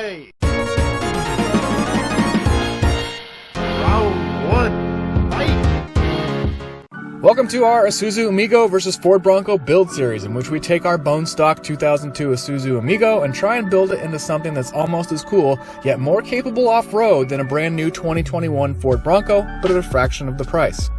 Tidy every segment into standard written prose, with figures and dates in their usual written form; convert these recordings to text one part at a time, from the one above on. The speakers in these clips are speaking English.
ready. Round one, fight. Welcome to our Isuzu Amigo versus Ford Bronco build series, in which we take our bone stock 2002 Isuzu Amigo and try and build it into something that's almost as cool, yet more capable off-road than a brand new 2021 Ford Bronco, but at a fraction of the price.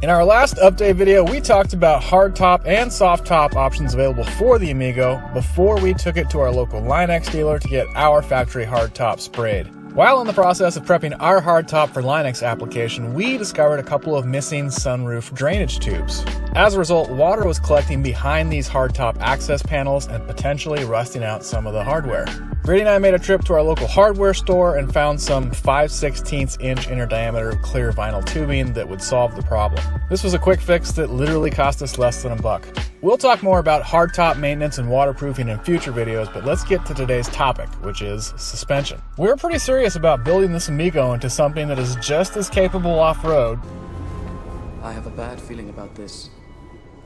In our last update video, we talked about hardtop and soft top options available for the Amigo before we took it to our local Line-X dealer to get our factory hardtop sprayed. While in the process of prepping our hardtop for Line-X application, we discovered a couple of missing sunroof drainage tubes. As a result, water was collecting behind these hardtop access panels and potentially rusting out some of the hardware. Grady and I made a trip to our local hardware store and found some 5/16 inch inner diameter clear vinyl tubing that would solve the problem. This was a quick fix that literally cost us less than $1. We'll talk more about hardtop maintenance and waterproofing in future videos, but let's get to today's topic, which is suspension. We're pretty serious about building this Amigo into something that is just as capable off-road. I have a bad feeling about this.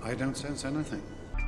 I don't sense anything.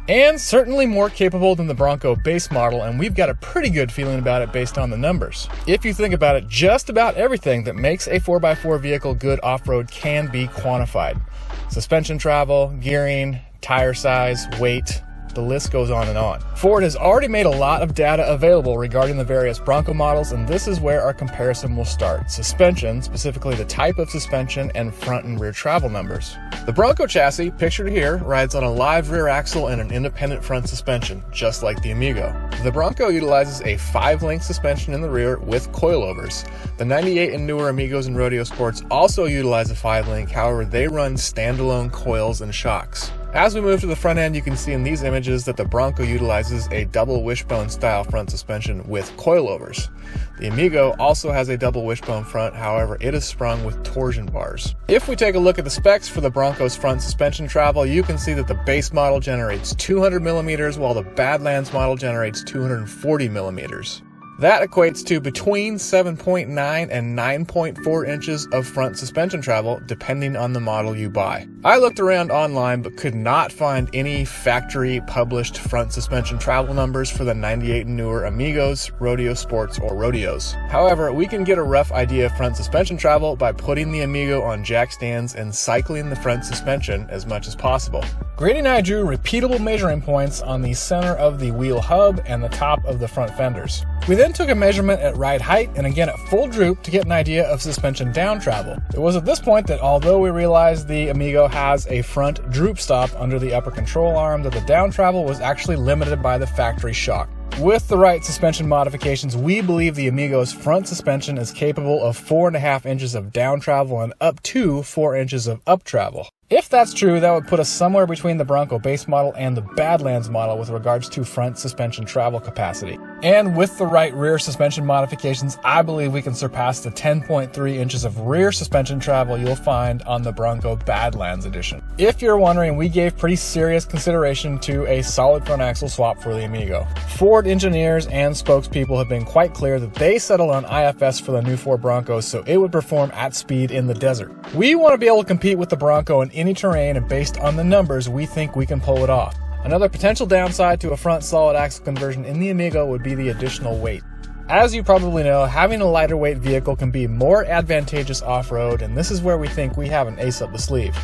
And certainly more capable than the Bronco base model, and we've got a pretty good feeling about it based on the numbers. If you think about it, just about everything that makes a 4x4 vehicle good off-road can be quantified. Suspension travel, gearing, tire size, weight, the list goes on and on. Ford has already made a lot of data available regarding the various Bronco models, and this is where our comparison will start. Suspension, specifically the type of suspension, and front and rear travel numbers. The Bronco chassis, pictured here, rides on a live rear axle and an independent front suspension, just like the Amigo. The Bronco utilizes a 5-link suspension in the rear with coilovers. The 98 and newer Amigos and Rodeo Sports also utilize a 5-link, however they run standalone coils and shocks. As we move to the front end, you can see in these images that the Bronco utilizes a double wishbone style front suspension with coilovers. The Amigo also has a double wishbone front, however it is sprung with torsion bars. If we take a look at the specs for the Bronco's front suspension travel, you can see that the base model generates 200 millimeters while the Badlands model generates 240 millimeters. That equates to between 7.9 and 9.4 inches of front suspension travel, depending on the model you buy. I looked around online but could not find any factory published front suspension travel numbers for the 98 and newer Amigos, Rodeo Sports, or Rodeos. However, we can get a rough idea of front suspension travel by putting the Amigo on jack stands and cycling the front suspension as much as possible. Grady and I drew repeatable measuring points on the center of the wheel hub and the top of the front fenders. We then took a measurement at ride height and again at full droop to get an idea of suspension down travel. It was at this point that although we realized the Amigo has a front droop stop under the upper control arm, that the down travel was actually limited by the factory shock. With the right suspension modifications, we believe the Amigo's front suspension is capable of 4.5 inches of down travel and up to 4 inches of up travel. If that's true, that would put us somewhere between the Bronco base model and the Badlands model with regards to front suspension travel capacity. And with the right rear suspension modifications, I believe we can surpass the 10.3 inches of rear suspension travel you'll find on the Bronco Badlands edition. If you're wondering, we gave pretty serious consideration to a solid front axle swap for the Amigo. Ford engineers and spokespeople have been quite clear that they settled on IFS for the new Ford Bronco so it would perform at speed in the desert. We want to be able to compete with the Bronco in any terrain, and based on the numbers, we think we can pull it off. Another potential downside to a front solid axle conversion in the Amigo would be the additional weight. As you probably know, having a lighter weight vehicle can be more advantageous off-road, and this is where we think we have an ace up the sleeve.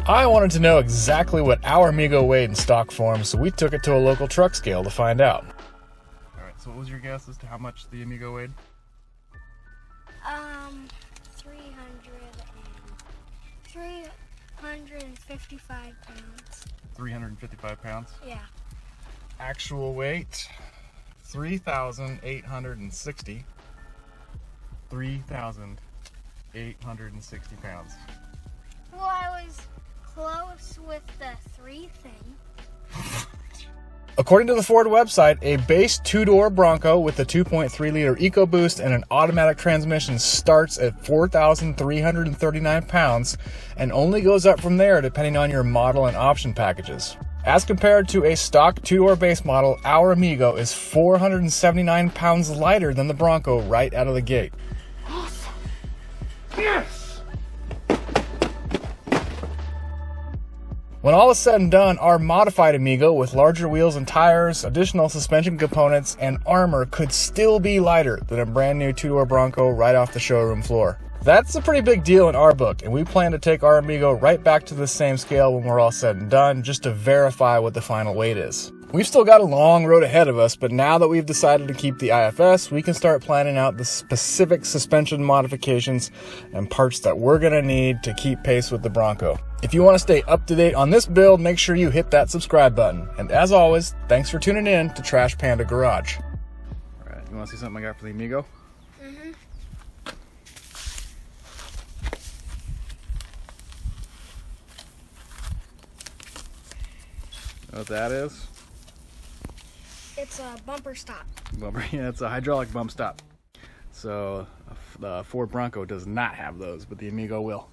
I wanted to know exactly what our Amigo weighed in stock form, so we took it to a local truck scale to find out. Alright, so what was your guess as to how much the Amigo weighed? 355 pounds. 355 pounds? Yeah. Actual weight, 3,860. 3,860 pounds. Well, I was close with the 3 thing. According to the Ford website, a base 2-door Bronco with a 2.3-liter EcoBoost and an automatic transmission starts at 4,339 pounds and only goes up from there depending on your model and option packages. As compared to a stock 2-door base model, our Amigo is 479 pounds lighter than the Bronco right out of the gate. Awesome. Yes! When all is said and done, our modified Amigo with larger wheels and tires, additional suspension components, and armor could still be lighter than a brand new two-door Bronco right off the showroom floor. That's a pretty big deal in our book, and we plan to take our Amigo right back to the same scale when we're all said and done, just to verify what the final weight is. We've still got a long road ahead of us, but now that we've decided to keep the IFS, we can start planning out the specific suspension modifications and parts that we're going to need to keep pace with the Bronco. If you want to stay up to date on this build, make sure you hit that subscribe button. And as always, thanks for tuning in to Trash Panda Garage. All right, you want to see something I got for the Amigo? Mm-hmm. Know what that is? It's a bumper stop. Yeah, it's a hydraulic bump stop. So the Ford Bronco does not have those, but the Amigo will.